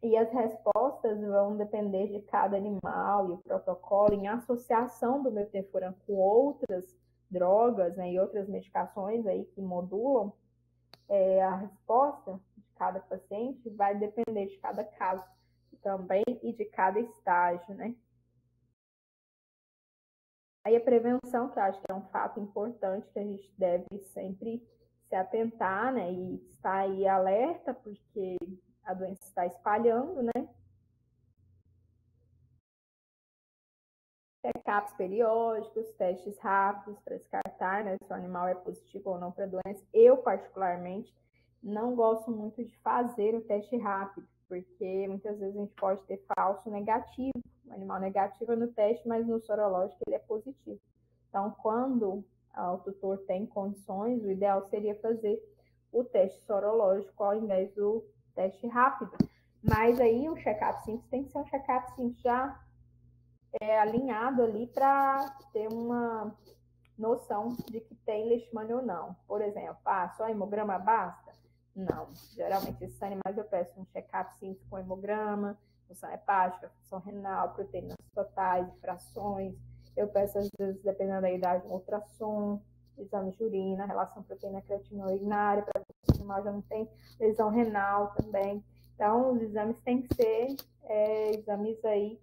E as respostas vão depender de cada animal e o protocolo em associação do miteforam com outras drogas, né, e outras medicações aí que modulam a resposta de cada paciente vai depender de cada caso também e de cada estágio, né? Aí a prevenção, que eu acho que é um fato importante que a gente deve sempre se atentar, né? E estar aí alerta, porque a doença está espalhando, né? Check-ups periódicos, testes rápidos para descartar, né, se o animal é positivo ou não para a doença. Eu, particularmente, não gosto muito de fazer o teste rápido, porque muitas vezes a gente pode ter falso negativo, o animal negativo no teste, mas no sorológico ele é positivo. Então, quando o tutor tem condições, o ideal seria fazer o teste sorológico ao invés do teste rápido. Mas aí o check-up simples tem que ser um check-up simples já alinhado ali para ter uma noção de que tem leishmania ou não. Por exemplo, só hemograma basta? Não. Geralmente, esses animais eu peço um check-up simples com hemograma, função hepática, função renal, proteínas totais, frações. Eu peço, às vezes, dependendo da idade, um ultrassom, exame de urina, relação proteína-creatina urinária, para ver se o animal já não tem lesão renal também. Então, os exames têm que ser exames aí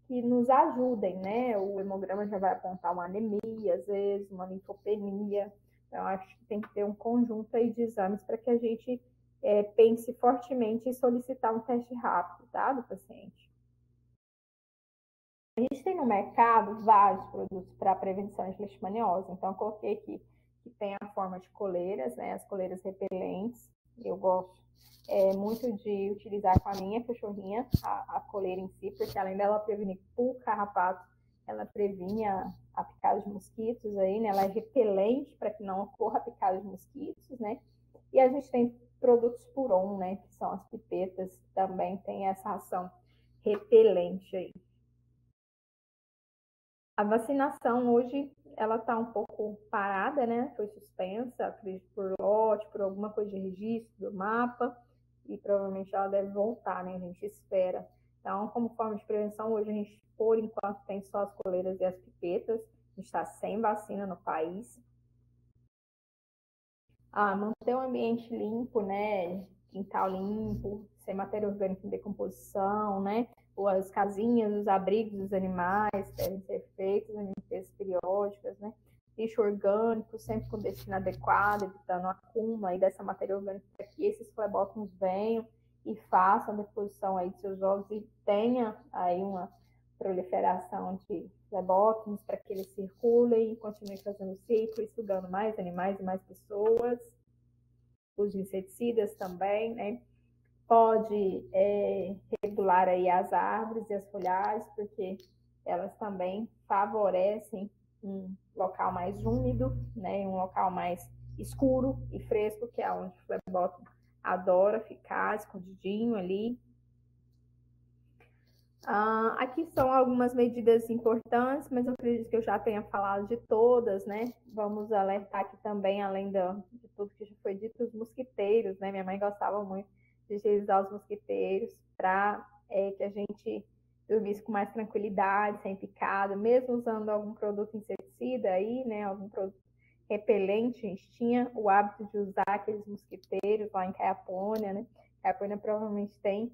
que nos ajudem, né? O hemograma já vai apontar uma anemia, às vezes, uma linfopenia. Então, acho que tem que ter um conjunto aí de exames para que a gente pense fortemente em solicitar um teste rápido, tá? Do paciente. A gente tem no mercado vários produtos para prevenção de leishmaniose. Então, eu coloquei aqui que tem a forma de coleiras, né? As coleiras repelentes. Eu gosto muito de utilizar com a minha cachorrinha a coleira em si, porque além dela prevenir pulga, carrapato, ela previne a picada de mosquitos aí, né? Ela é repelente para que não ocorra a picada de mosquitos, né? E a gente tem produtos Puron, né? Que são as pipetas, que também tem essa ação repelente aí. A vacinação hoje, ela está um pouco parada, né? Foi suspensa, acredito, por lote, por alguma coisa de registro do mapa, e provavelmente ela deve voltar, né? A gente espera. Então, como forma de prevenção, hoje a gente, por enquanto, tem só as coleiras e as pipetas. A gente está sem vacina no país. Manter o ambiente limpo, né? quintal limpo, sem matéria orgânica em decomposição, né? Ou as casinhas, os abrigos dos animais devem ser feitos em limpezas periódicas, né? Lixo orgânico, sempre com destino adequado, evitando o acúmulo aí dessa matéria orgânica para que esses flebótomos venham e façam a deposição aí de seus ovos e tenha aí uma proliferação de flebótomos para que eles circulem e continuem fazendo o ciclo e sugando mais animais e mais pessoas. Os inseticidas também, né? Pode regular aí as árvores e as folhagens, porque elas também favorecem um local mais úmido, né? Um local mais escuro e fresco, que é onde o flebótomo adora ficar escondidinho ali. Aqui são algumas medidas importantes, mas eu acredito que eu já tenha falado de todas, né? Vamos alertar aqui também, além de tudo que já foi dito, os mosquiteiros, né? Minha mãe gostava muito de utilizar os mosquiteiros para que a gente dormisse com mais tranquilidade, sem picada, mesmo usando algum produto inseticida aí, né? Algum produto repelente, a gente tinha o hábito de usar aqueles mosquiteiros lá em Caiapônia, né? Caiapônia provavelmente tem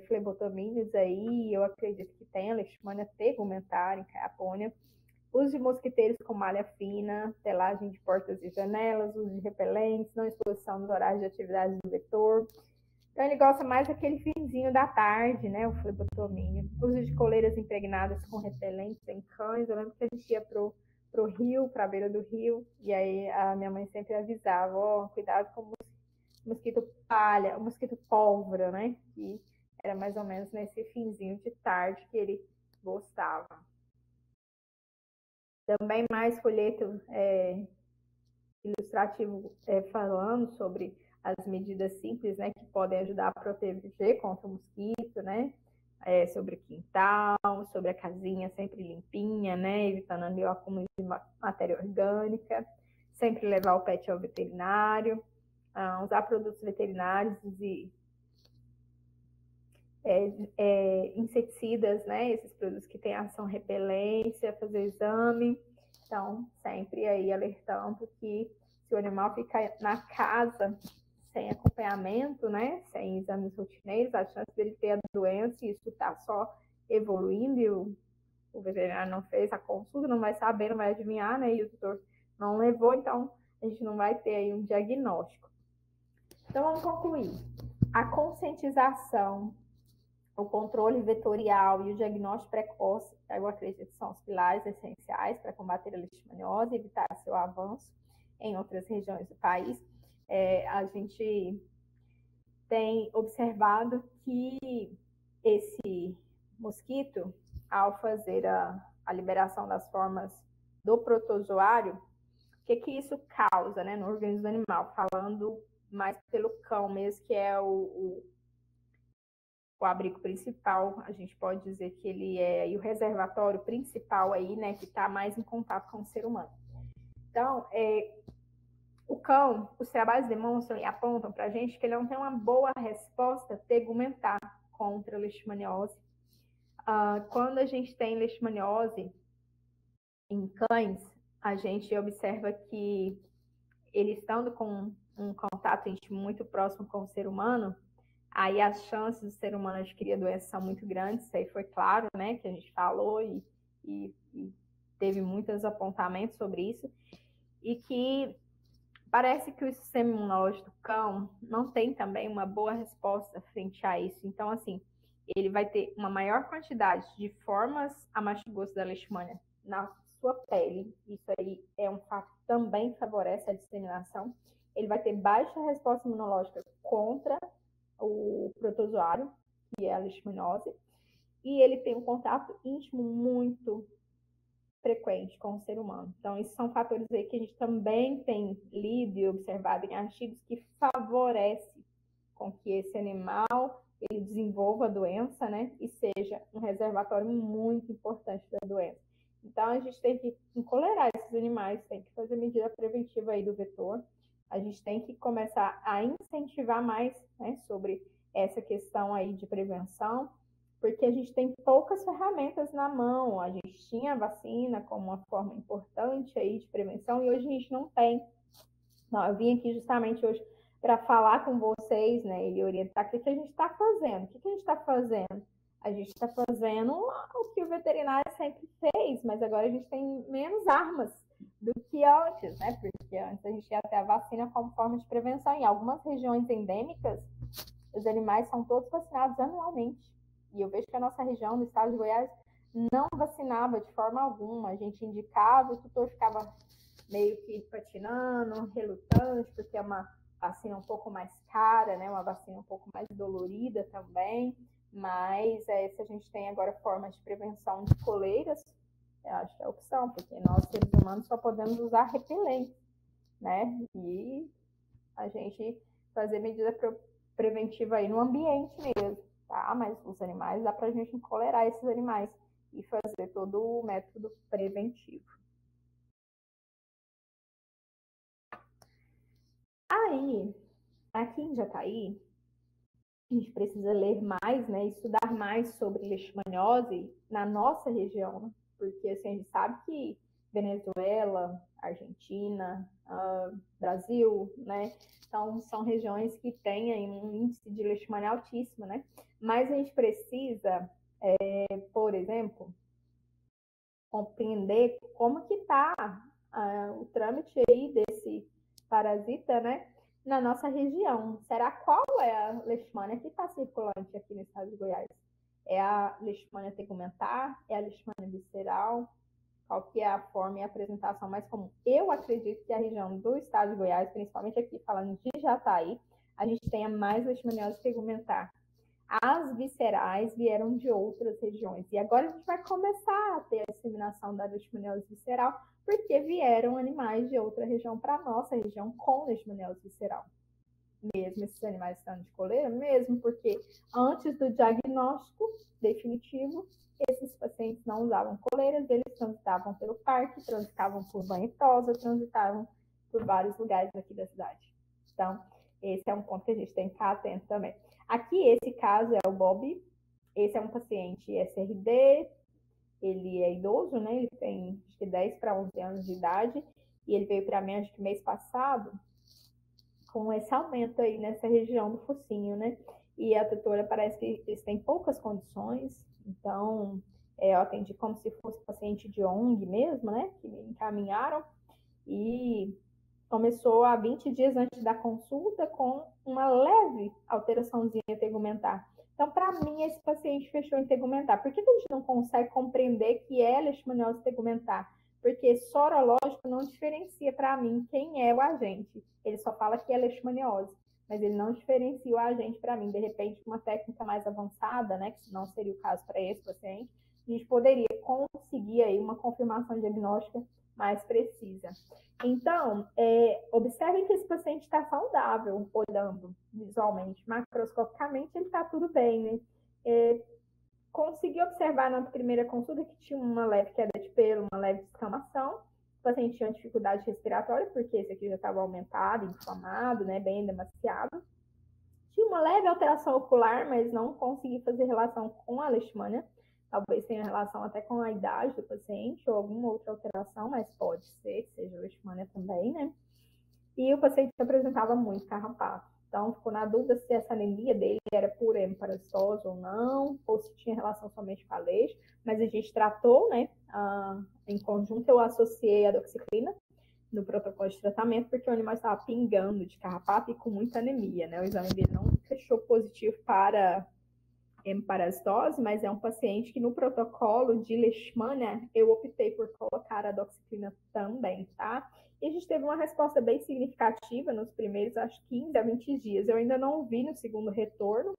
flebotomínios aí, eu acredito que tem a leishmania tegumentar em Caiapônia. Uso de mosquiteiros com malha fina, telagem de portas e janelas, uso de repelentes, não exposição nos horários de atividade do vetor. Então ele gosta mais daquele finzinho da tarde, né, o flebotomínio. Uso de coleiras impregnadas com repelentes em cães. Eu lembro que a gente ia pro rio, para a beira do rio, e aí a minha mãe sempre avisava, cuidado com o mosquito palha, o mosquito pólvora, né? Que era mais ou menos nesse finzinho de tarde que ele gostava. Também mais folheto ilustrativo falando sobre as medidas simples, né, que podem ajudar a proteger contra o mosquito, né? Sobre o quintal, sobre a casinha sempre limpinha, né? Evitando ali o acúmulo de matéria orgânica. Sempre levar o pet ao veterinário. Usar produtos veterinários e inseticidas, né? Esses produtos que têm ação repelência, fazer exame. Então, sempre aí alertando que se o animal ficar na casa sem acompanhamento, né? Sem exames rotineiros, a chance dele ter a doença e isso está só evoluindo e o veterinário não fez a consulta, não vai saber, não vai adivinhar, né? E o tutor não levou, então a gente não vai ter aí um diagnóstico. Então, vamos concluir. A conscientização, o controle vetorial e o diagnóstico precoce, eu acredito que são os pilares essenciais para combater a leishmaniose e evitar seu avanço em outras regiões do país. A gente tem observado que esse mosquito, ao fazer a liberação das formas do protozoário, o que isso causa, né, no organismo animal? Falando mais pelo cão mesmo, que é o abrigo principal, a gente pode dizer que ele é o reservatório principal aí, né, que está mais em contato com o ser humano. Então, o cão, os trabalhos demonstram e apontam para a gente que ele não tem uma boa resposta tegumentar contra a leishmaniose. Quando a gente tem leishmaniose em cães, a gente observa que ele estando com um contato íntimo muito próximo com o ser humano, aí as chances do ser humano adquirir a doença são muito grandes, isso aí foi claro, né, que a gente falou e teve muitos apontamentos sobre isso, e que parece que o sistema imunológico do cão não tem também uma boa resposta frente a isso. Então, assim, ele vai ter uma maior quantidade de formas a mastigoso da leishmania na sua pele. Isso aí é um fato que também favorece a disseminação. Ele vai ter baixa resposta imunológica contra o protozoário, que é a leishmaniose, e ele tem um contato íntimo muito frequente com o ser humano. Então, esses são fatores aí que a gente também tem lido e observado em artigos que favorece com que esse animal ele desenvolva a doença, né, e seja um reservatório muito importante da doença. Então, a gente tem que encolerar esses animais, tem que fazer medida preventiva aí do vetor. A gente tem que começar a incentivar mais, né, sobre essa questão aí de prevenção, porque a gente tem poucas ferramentas na mão. A gente tinha a vacina como uma forma importante aí de prevenção e hoje a gente não tem. Não, eu vim aqui justamente hoje para falar com vocês, né, e orientar o que a gente está fazendo. O que a gente está fazendo? A gente está fazendo o que o veterinário sempre fez, mas agora a gente tem menos armas do que antes, né? Porque antes a gente ia até a vacina como forma de prevenção. Em algumas regiões endêmicas, os animais são todos vacinados anualmente. E eu vejo que a nossa região, no estado de Goiás, não vacinava de forma alguma. A gente indicava, o tutor ficava meio que patinando, relutante, porque é uma vacina um pouco mais cara, né? Uma vacina um pouco mais dolorida também. Mas se a gente tem agora formas de prevenção de coleiras, eu acho que é a opção, porque nós, seres humanos, só podemos usar repelente, né? E a gente fazer medida preventiva aí no ambiente mesmo, tá? Mas os animais, dá pra gente encolerar esses animais e fazer todo o método preventivo. Aí, aqui em Jataí, a gente precisa ler mais, né, estudar mais sobre leishmaniose na nossa região, né? Porque assim, a gente sabe que Venezuela, Argentina, Brasil, né, então são regiões que têm um índice de leishmania altíssimo, né? Mas a gente precisa, por exemplo, compreender como que está o trâmite aí desse parasita, né, na nossa região. Será qual é a leishmania que está circulante aqui no estado de Goiás? É a leishmania tegumentar? É a leishmania visceral? Qual que é a forma e a apresentação mais comum? Eu acredito que a região do estado de Goiás, principalmente aqui falando de Jataí, a gente tenha mais leishmaniose tegumentar. As viscerais vieram de outras regiões. E agora a gente vai começar a ter a disseminação da leishmaniose visceral, porque vieram animais de outra região para a nossa região com leishmaniose visceral. Mesmo esses animais estando de coleira, mesmo porque antes do diagnóstico definitivo, esses pacientes não usavam coleiras, eles transitavam pelo parque, transitavam por banho-tosa, transitavam por vários lugares aqui da cidade. Então, esse é um ponto que a gente tem que ficar atento também. Aqui, esse caso é o Bob. Esse é um paciente SRD, ele é idoso, né? Ele tem acho que 10 para 11 anos de idade, e ele veio para mim acho que mês passado com esse aumento aí nessa região do focinho, né? E a tutora parece que eles têm poucas condições, então eu atendi como se fosse paciente de ONG mesmo, né? Que me encaminharam, e começou há 20 dias antes da consulta com uma leve alteraçãozinha tegumentar. Então, para mim, esse paciente fechou em tegumentar. Por que a gente não consegue compreender que é leishmaniose tegumentar? Porque sorológico não diferencia para mim quem é o agente. Ele só fala que é leishmaniose, mas ele não diferencia o agente para mim. De repente, uma técnica mais avançada, né, que não seria o caso para esse paciente, a gente poderia conseguir aí uma confirmação diagnóstica mais precisa. Então, observem que esse paciente está saudável, olhando visualmente, macroscopicamente ele está tudo bem, né? Consegui observar na primeira consulta que tinha uma leve queda de pelo, uma leve descamação. O paciente tinha dificuldade respiratória, porque esse aqui já estava aumentado, inflamado, né, bem demasiado. Tinha uma leve alteração ocular, mas não consegui fazer relação com a leishmania. Talvez tenha relação até com a idade do paciente ou alguma outra alteração, mas pode ser que seja leishmania também, né? E o paciente apresentava muito carrapato. Então, ficou na dúvida se essa anemia dele era por hemiparasitose ou não, ou se tinha relação somente com a leite, mas a gente tratou, né? Em conjunto, eu associei a doxiciclina no protocolo de tratamento, porque o animal estava pingando de carrapato e com muita anemia, né? O exame dele não fechou positivo para hemiparasitose, mas é um paciente que no protocolo de leishmania eu optei por colocar a doxiciclina também, tá? E a gente teve uma resposta bem significativa nos primeiros, acho, 15 a 20 dias. Eu ainda não vi no segundo retorno,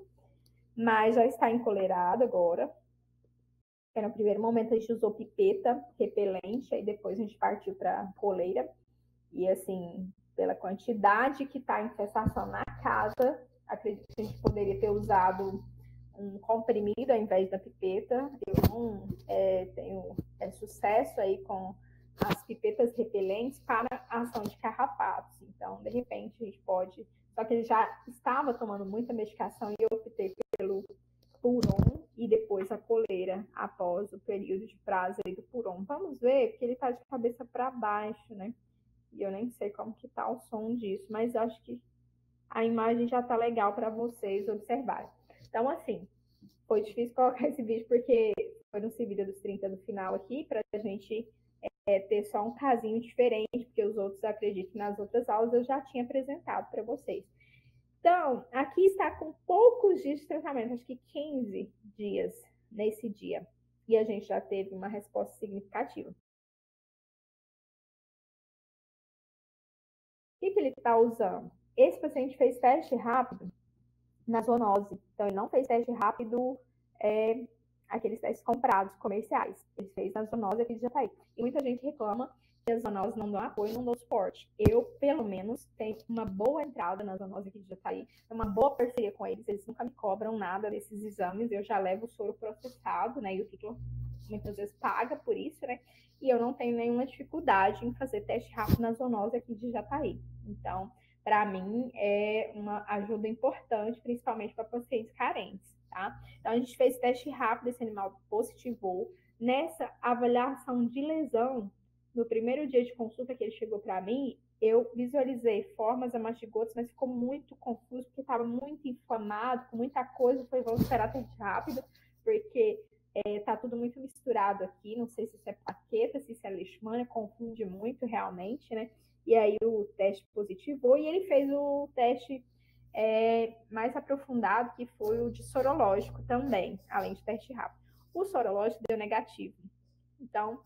mas já está encolerado agora. No primeiro momento a gente usou pipeta repelente, aí depois a gente partiu para coleira. E assim, pela quantidade que está a infestação na casa, acredito que a gente poderia ter usado um comprimido ao invés da pipeta. Eu não tenho sucesso aí com as pipetas repelentes para a ação de carrapatos. Então, de repente, a gente pode... Só que ele já estava tomando muita medicação e eu optei pelo Puron e depois a coleira após o período de prazo aí do Puron. Vamos ver, porque ele está de cabeça para baixo, né? E eu nem sei como que tá o som disso, mas eu acho que a imagem já tá legal para vocês observarem. Então, assim, foi difícil colocar esse vídeo porque foi no vídeo dos 30 do final aqui, para a gente ter só um casinho diferente, porque os outros, acredito que nas outras aulas eu já tinha apresentado para vocês. Então, aqui está com poucos dias de tratamento, acho que 15 dias nesse dia. E a gente já teve uma resposta significativa. O que ele está usando? Esse paciente fez teste rápido na zoonose. Então, ele não fez teste rápido, aqueles testes comprados, comerciais. Ele fez na zoonose aqui de Jataí. E muita gente reclama que as zoonoses não dão apoio, não dão suporte. Eu, pelo menos, tenho uma boa entrada na zoonose aqui de Jataí, uma boa parceria com eles, eles nunca me cobram nada desses exames, eu já levo o soro processado, né, e o tutor muitas vezes paga por isso, né, e eu não tenho nenhuma dificuldade em fazer teste rápido na zoonose aqui de Jataí. Então, para mim, é uma ajuda importante, principalmente para pacientes carentes, tá? Então, a gente fez teste rápido, esse animal positivou. Nessa avaliação de lesão, no primeiro dia de consulta que ele chegou para mim, eu visualizei formas amastigotas, mas ficou muito confuso, porque estava muito inflamado, com muita coisa. Foi, vamos esperar teste rápido, porque tá tudo muito misturado aqui. Não sei se isso é plaqueta, se isso é leishmania, confunde muito realmente, né? E aí o teste positivou e ele fez o teste mais aprofundado, que foi o de sorológico também, além de teste rápido. O sorológico deu negativo. Então, o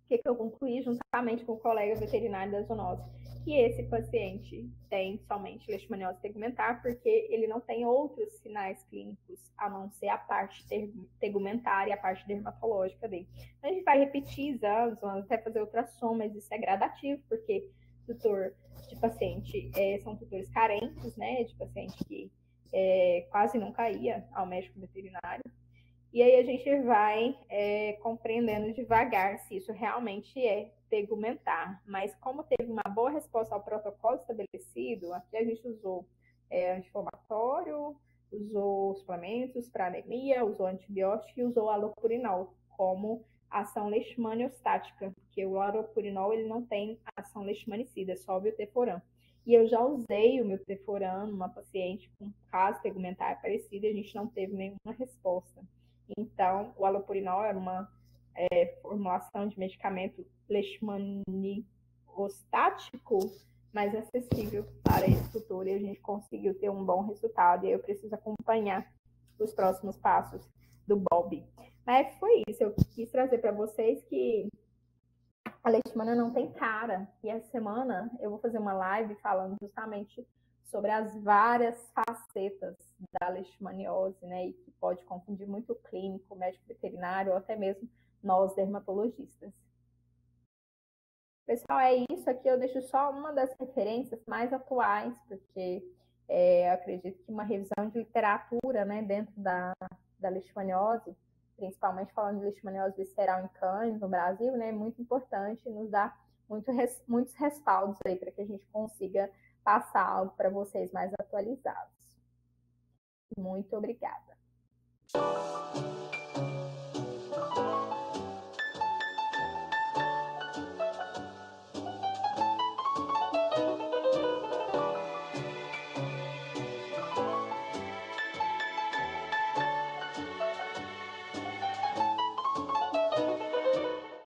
que eu concluí juntamente com o colega veterinário da zoonose? Que esse paciente tem somente leishmaniose tegumentar, porque ele não tem outros sinais clínicos, a não ser a parte tegumentar e a parte dermatológica dele. Então, a gente vai repetir exames, vamos até fazer ultrassom, mas isso é gradativo, porque tutor de paciente são tutores carentes, né, de paciente que quase nunca ia ao médico veterinário. E aí a gente vai compreendendo devagar se isso realmente é tegumentar. Mas como teve uma boa resposta ao protocolo estabelecido, aqui a gente usou anti-inflamatório, usou suplementos para anemia, usou antibiótico e usou alopurinol como ação leishmaniostática, porque o alopurinol ele não tem ação leishmanicida, é só o milteforam. E eu já usei o milteforam numa paciente com caso tegumentar parecido e a gente não teve nenhuma resposta. Então, o alopurinol era uma formulação de medicamento leishmaniostático, mais acessível para esse tutor, e a gente conseguiu ter um bom resultado, e aí eu preciso acompanhar os próximos passos do Bob. Mas foi isso, eu quis trazer para vocês que a leishmania não tem cara, e essa semana eu vou fazer uma live falando justamente sobre as várias facetas da leishmaniose, né, e que pode confundir muito o clínico, o médico veterinário, ou até mesmo nós dermatologistas. Pessoal, é isso aqui, eu deixo só uma das referências mais atuais, porque eu acredito que uma revisão de literatura, né, dentro da leishmaniose, principalmente falando de leishmaniose visceral em cães no Brasil, né, é muito importante, nos dá muitos respaldos aí para que a gente consiga passar algo para vocês mais atualizados. Muito obrigada.